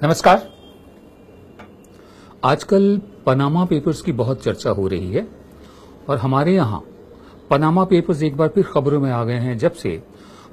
नमस्कार। आजकल Panama papers की बहुत चर्चा हो रही है और हमारे यहाँ पनामा पेपर्स एक बार फिर खबरों में आ गए हैं जब से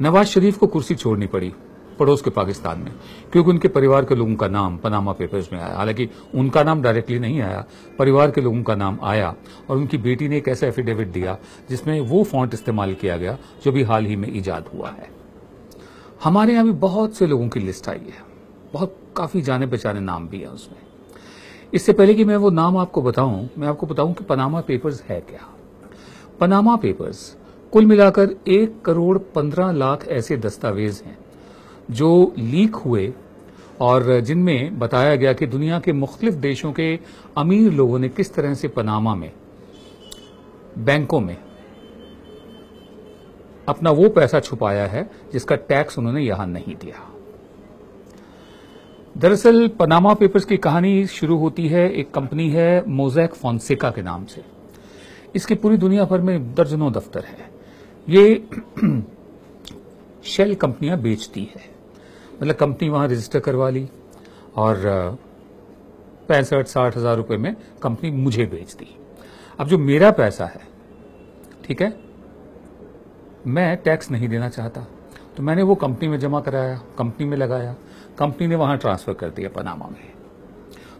नवाज शरीफ को कुर्सी छोड़नी पड़ी पड़ोस के पाकिस्तान में, क्योंकि उनके परिवार के लोगों का नाम पनामा पेपर्स में आया। हालांकि उनका नाम डायरेक्टली नहीं आया, परिवार के लोगों का नाम आया और उनकी बेटी ने एक ऐसा एफिडेविट दिया जिसमें वो फॉन्ट इस्तेमाल किया गया जो भी हाल ही में ईजाद हुआ है। हमारे यहाँ भी बहुत से लोगों की लिस्ट आई है, बहुत काफी जाने पहचाने नाम भी है उसमें। इससे पहले कि मैं वो नाम आपको बताऊं, मैं आपको बताऊं कि पनामा पेपर्स है क्या। पनामा पेपर्स कुल मिलाकर 1,15,00,000 ऐसे दस्तावेज हैं जो लीक हुए और जिनमें बताया गया कि दुनिया के मुख्तलिफ देशों के अमीर लोगों ने किस तरह से पनामा में बैंकों में अपना वो पैसा छुपाया है जिसका टैक्स उन्होंने यहां नहीं दिया। दरअसल पनामा पेपर्स की कहानी शुरू होती है, एक कंपनी है मोज़ैक फोंसेका के नाम से। इसकी पूरी दुनिया भर में दर्जनों दफ्तर है। ये शेल कंपनियां बेचती है, मतलब कंपनी वहां रजिस्टर करवा ली और 65-60 हजार रुपए में कंपनी मुझे बेच दी। अब जो मेरा पैसा है, ठीक है, मैं टैक्स नहीं देना चाहता, तो मैंने वो कंपनी में जमा कराया, कंपनी में लगाया, कंपनी ने वहां ट्रांसफर कर दिया पनामा में।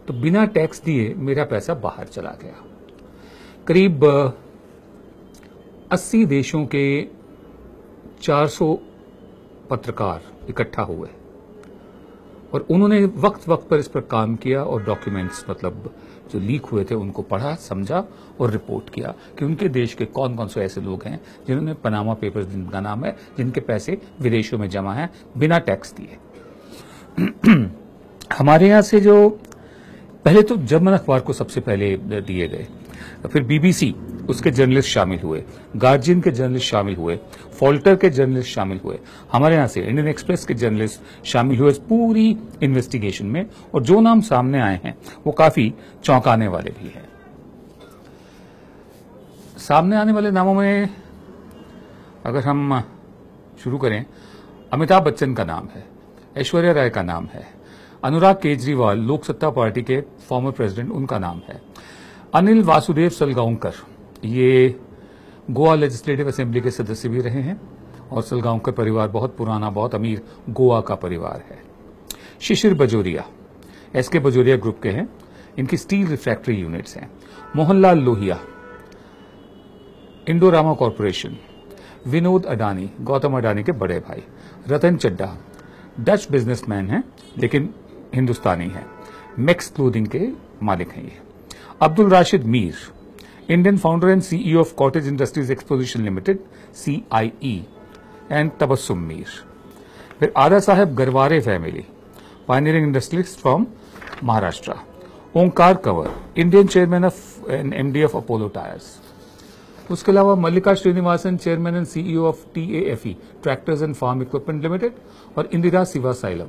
तो बिना टैक्स दिए मेरा पैसा बाहर चला गया। करीब 80 देशों के 400 पत्रकार इकट्ठा हुए और उन्होंने वक्त वक्त पर इस पर काम किया और डॉक्यूमेंट्स, मतलब जो लीक हुए थे, उनको पढ़ा, समझा और रिपोर्ट किया कि उनके देश के कौन कौन से ऐसे लोग हैं जिन्होंने पनामा पेपर्स, जिनका नाम है, जिनके पैसे विदेशों में जमा हैं बिना टैक्स दिए। हमारे यहां से जो पहले तो जर्मन अखबार को सबसे पहले दिए गए, फिर बीबीसी, उसके जर्नलिस्ट शामिल हुए, गार्जियन के जर्नलिस्ट शामिल हुए, फॉल्टर के जर्नलिस्ट शामिल हुए, हमारे यहां से इंडियन एक्सप्रेस के जर्नलिस्ट शामिल हुए इस पूरी इन्वेस्टिगेशन में। और जो नाम सामने आए हैं वो काफी चौंकाने वाले भी हैं। सामने आने वाले नामों में अगर हम शुरू करें, अमिताभ बच्चन का नाम है, ऐश्वर्या राय का नाम है, अनुराग केजरीवाल लोक सत्ता पार्टी के फॉर्मर प्रेसिडेंट, उनका नाम है, अनिल वासुदेव सलगांवकर, ये गोवा लेजिस्लेटिव असेंबली के सदस्य भी रहे हैं और सलगांवकर परिवार बहुत पुराना, बहुत अमीर गोवा का परिवार है। शिशिर बजोरिया एसके बजोरिया ग्रुप के हैं, इनकी स्टील रिफ्रैक्टरी यूनिट्स हैं। मोहनलाल लोहिया, इंडोरामा कॉरपोरेशन, विनोद अडानी, गौतम अडानी के बड़े भाई, रतन चड्डा, डच बिजनेसमैन हैं लेकिन हिंदुस्तानी हैं, मैक्स क्लोथिंग के मालिक हैं ये। Abdul Rashid Mir, Indian founder and CEO of cottage industries exposition limited CIE, and Tabassum Mir. फिर आदा साहब Garware family, pioneering industries from Maharashtra. Omkar Kanwar, Indian chairman of and MD of Apollo Tyres. उसके अलावा Mallika Srinivasan, chairman and CEO of TAFE, tractors and farm equipment limited. और Indira सिवासाइलम।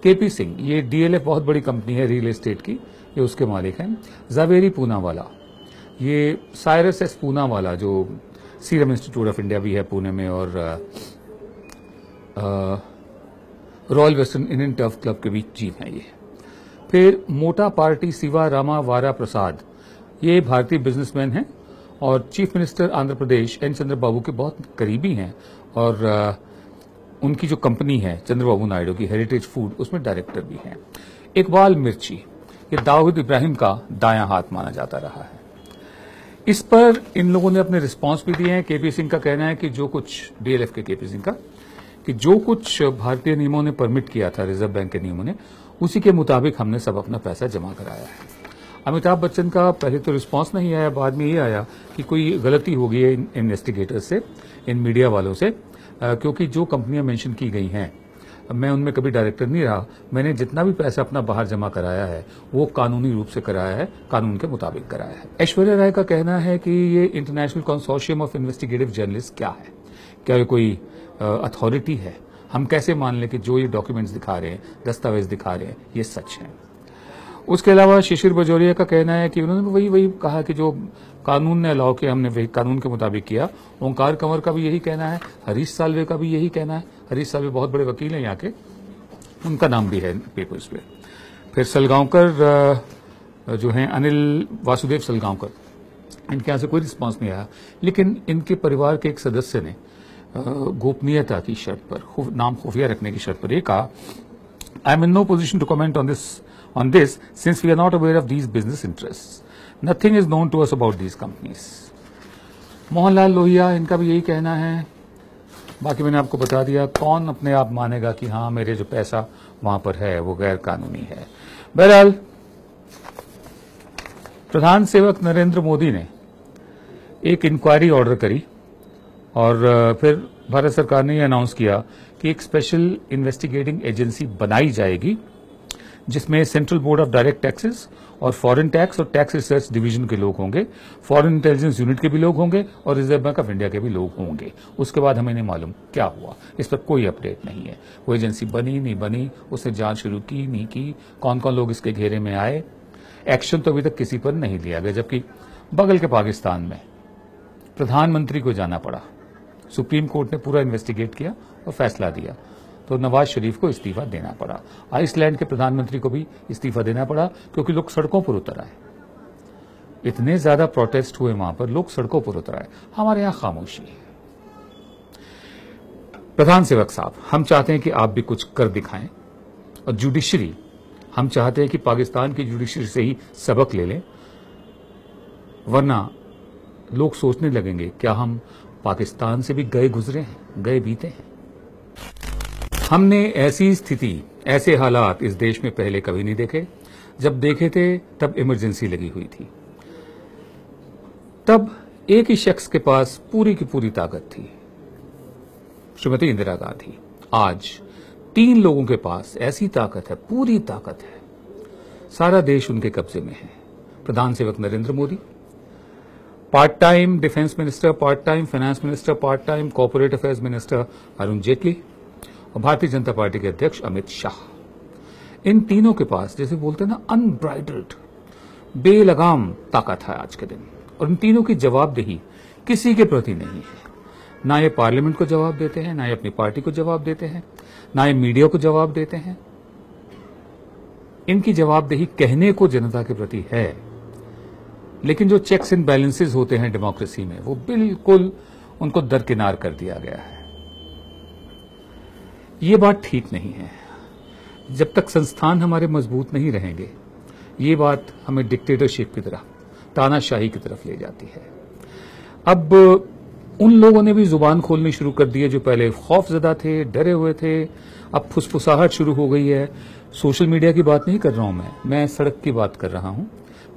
KP Singh, ये DLF बहुत बड़ी company है रियल एस्टेट की, ये उसके मालिक हैं। जावेरी पूनावाला, ये साइरस एस पूनावाला जो सीरम इंस्टीट्यूट ऑफ इंडिया भी है पुणे में और royal western Indian turf club के भी चीफ हैं ये। फिर मोटा पार्टी शिवा रामा वारा प्रसाद, ये भारतीय बिजनेसमैन हैं और chief minister Andhra Pradesh N Chandrababu के बहुत करीबी हैं और उनकी जो कंपनी है चंद्रबाबू नायडू की, हेरिटेज फूड, उसमें डायरेक्टर भी हैं। इकबाल मिर्ची, ये दाऊद इब्राहिम का दायां हाथ माना जाता रहा है। इस पर इन लोगों ने अपने रिस्पांस भी दिए हैं। KP सिंह का कहना है कि जो कुछ, DLF के KP सिंह का, कि जो कुछ भारतीय नियमों ने परमिट किया था, रिजर्व बैंक के नियमों ने, उसी के मुताबिक हमने सब अपना पैसा जमा कराया है। अमिताभ बच्चन का पहले तो रिस्पांस नहीं आया, बाद में ये आया कि कोई गलती हो गई है इन इन्वेस्टिगेटर्स से, इन मीडिया वालों से, क्योंकि जो कंपनियां मेंशन की गई हैं, मैं उनमें कभी डायरेक्टर नहीं रहा, मैंने जितना भी पैसा अपना बाहर जमा कराया है वो कानूनी रूप से कराया है, कानून के मुताबिक कराया है। ऐश्वर्या राय का कहना है कि ये international consortium of investigative journalist क्या है, क्या ये कोई अथॉरिटी है, हम कैसे मान लें कि जो ये डॉक्यूमेंट्स दिखा रहे हैं, दस्तावेज दिखा रहे हैं, ये सच है। उसके अलावा शिशिर बजोरिया का कहना है कि उन्होंने वही कहा कि जो कानून ने अलाउ किया, हमने वही कानून के मुताबिक किया। ओंकार कंवर का भी यही कहना है, हरीश साल्वे का भी यही कहना है। हरीश साल्वे बहुत बड़े वकील हैं यहाँ के, उनका नाम भी है पेपर्स पे। फिर सलगांवकर जो हैं अनिल वासुदेव सलगांवकर, इनके यहाँ से कोई रिस्पांस नहीं आया, लेकिन इनके परिवार के एक सदस्य ने गोपनीयता की शर्त पर, नाम खुफिया रखने की शर्त पर ये कहा, I am in no position to comment on this since we are not aware of these business interests. Nothing is known to us about these companies. Mohanlal Lohia, इनका भी यही कहना है। बाकी मैंने आपको बता दिया, कौन अपने आप मानेगा कि हाँ मेरे जो पैसा वहां पर है वो गैर कानूनी है। बहरहाल प्रधान सेवक नरेंद्र मोदी ने एक इंक्वायरी ऑर्डर करी और फिर भारत सरकार ने यह अनाउंस किया कि एक स्पेशल इन्वेस्टिगेटिंग एजेंसी बनाई जाएगी जिसमें central board of direct taxes और फॉरेन टैक्स और टैक्स रिसर्च डिवीजन के लोग होंगे, फॉरेन इंटेलिजेंस यूनिट के भी लोग होंगे और रिजर्व बैंक ऑफ इंडिया के भी लोग होंगे। उसके बाद हमें नहीं मालूम क्या हुआ, इस पर कोई अपडेट नहीं है। वो एजेंसी बनी नहीं बनी, उसने जांच शुरू की नहीं की, कौन कौन लोग इसके घेरे में आए, एक्शन तो अभी तक किसी पर नहीं लिया गया। जबकि बगल के पाकिस्तान में प्रधानमंत्री को जाना पड़ा, सुप्रीम कोर्ट ने पूरा इन्वेस्टिगेट किया और फैसला दिया, तो नवाज शरीफ को इस्तीफा देना पड़ा। आइसलैंड के प्रधानमंत्री को भी इस्तीफा देना पड़ा क्योंकि लोग सड़कों पर उतर आए। इतने ज्यादा प्रोटेस्ट हुए वहां पर, लोग सड़कों पर उतर आए। हमारे यहां खामोशी है। प्रधान सेवक साहब, हम चाहते हैं कि आप भी कुछ कर दिखाएं, और जुडिशरी, हम चाहते हैं कि पाकिस्तान की जुडिशरी से ही सबक ले लें, वरना लोग सोचने लगेंगे क्या हम पाकिस्तान से भी गए गुजरे हैं, गए बीते हैं। हमने ऐसी स्थिति, ऐसे हालात इस देश में पहले कभी नहीं देखे। जब देखे थे तब इमरजेंसी लगी हुई थी, तब एक ही शख्स के पास पूरी की पूरी ताकत थी, श्रीमती इंदिरा गांधी। आज 3 लोगों के पास ऐसी ताकत है, पूरी ताकत है, सारा देश उनके कब्जे में है। प्रधान सेवक Narendra Modi, part time defence minister, part time finance minister, part time corporate affairs minister Arun Jaitley और भारतीय जनता पार्टी के अध्यक्ष अमित शाह। इन तीनों के पास, जैसे बोलते हैं ना, अनब्राइडल्ड, बेलगाम ताकत है आज के दिन, और इन तीनों की जवाबदेही किसी के प्रति नहीं है। ना ये पार्लियामेंट को जवाब देते हैं, ना ये अपनी पार्टी को जवाब देते हैं, ना ये मीडिया को जवाब देते हैं। इनकी जवाबदेही कहने को जनता के प्रति है, लेकिन जो चेक्स एंड बैलेंसेस होते हैं डेमोक्रेसी में, वो बिल्कुल उनको दरकिनार कर दिया गया है। ये बात ठीक नहीं है। जब तक संस्थान हमारे मजबूत नहीं रहेंगे, ये बात हमें डिक्टेटरशिप की तरफ, तानाशाही की तरफ ले जाती है। अब उन लोगों ने भी जुबान खोलनी शुरू कर दी है जो पहले खौफजदा थे, डरे हुए थे। अब फुसफुसाहट शुरू हो गई है। सोशल मीडिया की बात नहीं कर रहा हूं मैं सड़क की बात कर रहा हूं।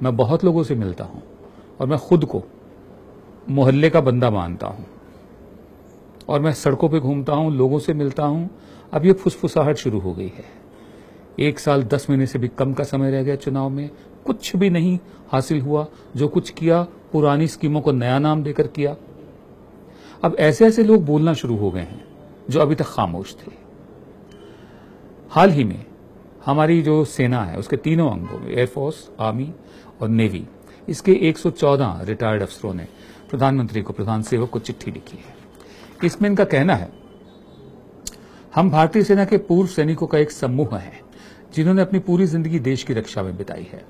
मैं बहुत लोगों से मिलता हूं और मैं खुद को मोहल्ले का बंदा मानता हूं, और मैं सड़कों पे घूमता हूं, लोगों से मिलता हूं। अब ये फुसफुसाहट शुरू हो गई है। 1 साल 10 महीने से भी कम का समय रह गया चुनाव में, कुछ भी नहीं हासिल हुआ। जो कुछ किया, पुरानी स्कीमों को नया नाम देकर किया। अब ऐसे ऐसे लोग बोलना शुरू हो गए हैं जो अभी तक खामोश थे। हाल ही में हमारी जो सेना है, उसके तीनों अंगों में, एयरफोर्स, आर्मी और नेवी, इसके 114 रिटायर्ड अफसरों ने प्रधानमंत्री को, प्रधान सेवक को चिट्ठी लिखी है। इसमें इनका कहना है, हम भारतीय सेना के पूर्व सैनिकों का एक समूह है जिन्होंने अपनी पूरी जिंदगी देश की रक्षा में बिताई है।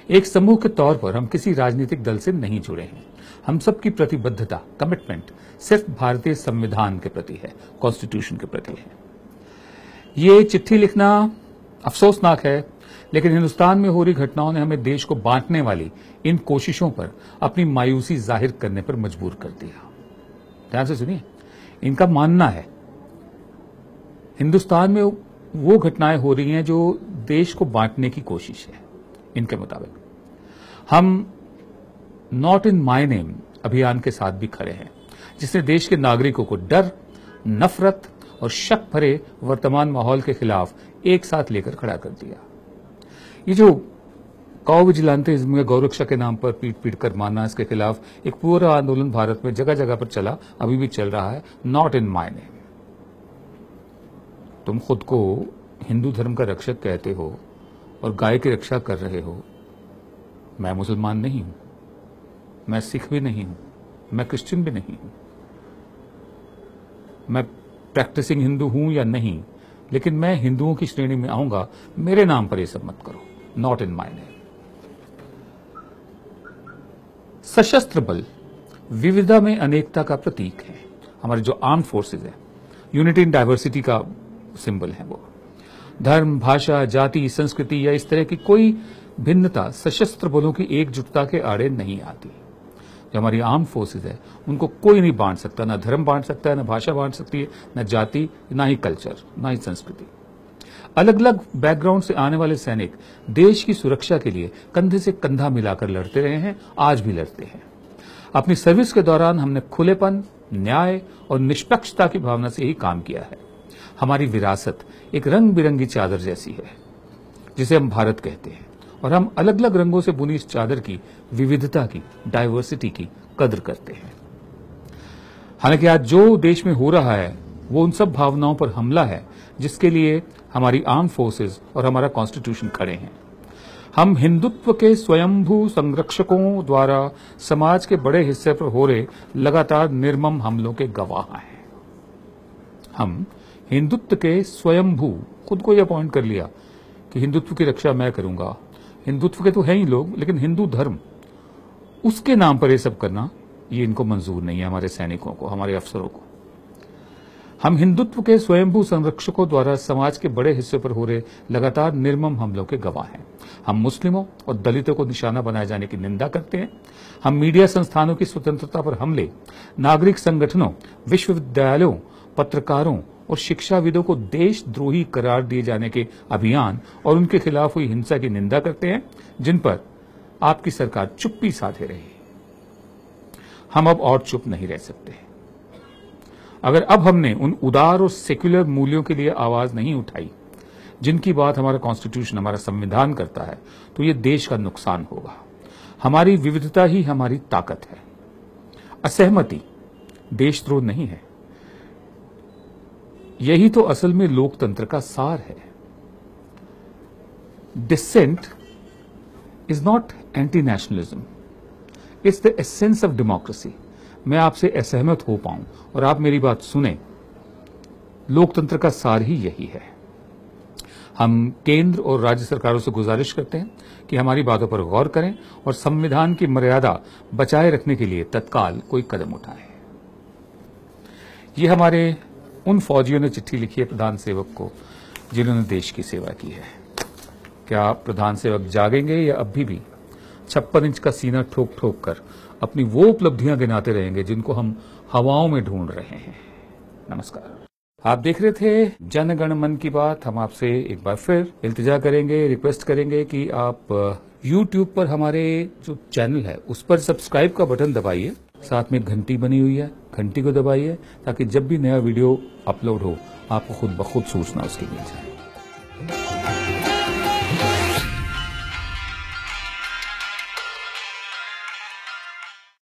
एक समूह के तौर पर हम किसी राजनीतिक दल से नहीं जुड़े हैं। हम सबकी प्रतिबद्धता, कमिटमेंट सिर्फ भारतीय संविधान के प्रति है, कॉन्स्टिट्यूशन के प्रति है। ये चिट्ठी लिखना अफसोसनाक है, लेकिन हिंदुस्तान में हो रही घटनाओं ने हमें देश को बांटने वाली इन कोशिशों पर अपनी मायूसी जाहिर करने पर मजबूर कर दिया। ध्यान से सुनिए, इनका मानना है हिंदुस्तान में वो घटनाएं हो रही हैं जो देश को बांटने की कोशिश है। इनके मुताबिक हम नॉट इन माय नेम अभियान के साथ भी खड़े हैं, जिसने देश के नागरिकों को डर, नफरत और शक भरे वर्तमान माहौल के खिलाफ एक साथ लेकर खड़ा कर दिया। ये जो काउ विजिलेंटिज्म, गौरक्षा के नाम पर पीट पीट कर मारना, इसके खिलाफ एक पूरा आंदोलन भारत में जगह जगह पर चला, अभी भी चल रहा है। Not in my name. तुम खुद को हिंदू धर्म का रक्षक कहते हो और गाय की रक्षा कर रहे हो। मैं मुसलमान नहीं हूं, मैं सिख भी नहीं हूं, मैं क्रिश्चियन भी नहीं हूं, मैं प्रैक्टिसिंग हिंदू हूं या नहीं, लेकिन मैं हिंदुओं की श्रेणी में आऊंगा। मेरे नाम पर ये सब मत करो। not in my name. सशस्त्र बल विविधता में अनेकता का प्रतीक है। हमारे जो आर्म फोर्सेज है, यूनिटी इन डाइवर्सिटी का सिंबल है वो। धर्म, भाषा, जाति, संस्कृति या इस तरह की कोई भिन्नता सशस्त्र बलों की एकजुटता के आड़े नहीं आती। जो हमारी आर्म फोर्सेज है उनको कोई नहीं बांट सकता, ना धर्म बांट सकता है, ना भाषा बांट सकती है, ना जाति, ना ही कल्चर, ना ही संस्कृति। अलग अलग बैकग्राउंड से आने वाले सैनिक देश की सुरक्षा के लिए कंधे से कंधा मिलाकर लड़ते रहे हैं, आज भी लड़ते हैं। अपनी सर्विस के दौरान हमने खुलेपन, न्याय और निष्पक्षता की भावना से ही काम किया है। हमारी विरासत एक रंग बिरंगी चादर जैसी है जिसे हम भारत कहते हैं, और हम अलग अलग रंगों से बुनी इस चादर की विविधता की, डाइवर्सिटी की कदर करते हैं। हालांकि आज जो देश में हो रहा है वो उन सब भावनाओं पर हमला है जिसके लिए हमारी आर्म फोर्सेस और हमारा कॉन्स्टिट्यूशन खड़े हैं। हम हिंदुत्व के स्वयंभू संरक्षकों द्वारा समाज के बड़े हिस्से पर हो रहे लगातार निर्मम हमलों के गवाह हैं। हम हिंदुत्व के स्वयंभू, खुद को यह अपॉइंट कर लिया कि हिंदुत्व की रक्षा मैं करूंगा। हिंदुत्व के तो हैं ही लोग, लेकिन हिंदू धर्म, उसके नाम पर ये सब करना, ये इनको मंजूर नहीं है, हमारे सैनिकों को, हमारे अफसरों को। हम हिंदुत्व के स्वयंभू संरक्षकों द्वारा समाज के बड़े हिस्से पर हो रहे लगातार निर्मम हमलों के गवाह हैं। हम मुस्लिमों और दलितों को निशाना बनाए जाने की निंदा करते हैं। हम मीडिया संस्थानों की स्वतंत्रता पर हमले, नागरिक संगठनों, विश्वविद्यालयों, पत्रकारों और शिक्षाविदों को देशद्रोही करार दिए जाने के अभियान और उनके खिलाफ हुई हिंसा की निंदा करते हैं, जिन पर आपकी सरकार चुप्पी साधे रही। हम अब और चुप नहीं रह सकते। अगर अब हमने उन उदार और सेक्युलर मूल्यों के लिए आवाज नहीं उठाई जिनकी बात हमारा कॉन्स्टिट्यूशन, हमारा संविधान करता है, तो ये देश का नुकसान होगा। हमारी विविधता ही हमारी ताकत है। असहमति देशद्रोह नहीं है। यही तो असल में लोकतंत्र का सार है। Dissent is not anti nationalism, it's the essence of democracy. मैं आपसे असहमत हो पाऊं और आप मेरी बात सुने, लोकतंत्र का सार ही यही है। हम केंद्र और राज्य सरकारों से गुजारिश करते हैं कि हमारी बातों पर गौर करें और संविधान की मर्यादा बचाए रखने के लिए तत्काल कोई कदम उठाएं। ये हमारे उन फौजियों ने चिट्ठी लिखी है प्रधान सेवक को जिन्होंने देश की सेवा की है। क्या प्रधान सेवक जागेंगे या अभी भी 56 इंच का सीना ठोक ठोक कर अपनी वो उपलब्धियां गिनाते रहेंगे जिनको हम हवाओं में ढूंढ रहे हैं? नमस्कार। आप देख रहे थे जन गण मन की बात। हम आपसे एक बार फिर इल्तिजा करेंगे, रिक्वेस्ट करेंगे कि आप YouTube पर हमारे जो चैनल है उस पर सब्सक्राइब का बटन दबाइए, साथ में घंटी बनी हुई है, घंटी को दबाइए ताकि जब भी नया वीडियो अपलोड हो आपको खुद ब खुद सूचना उसकी मिल जाए।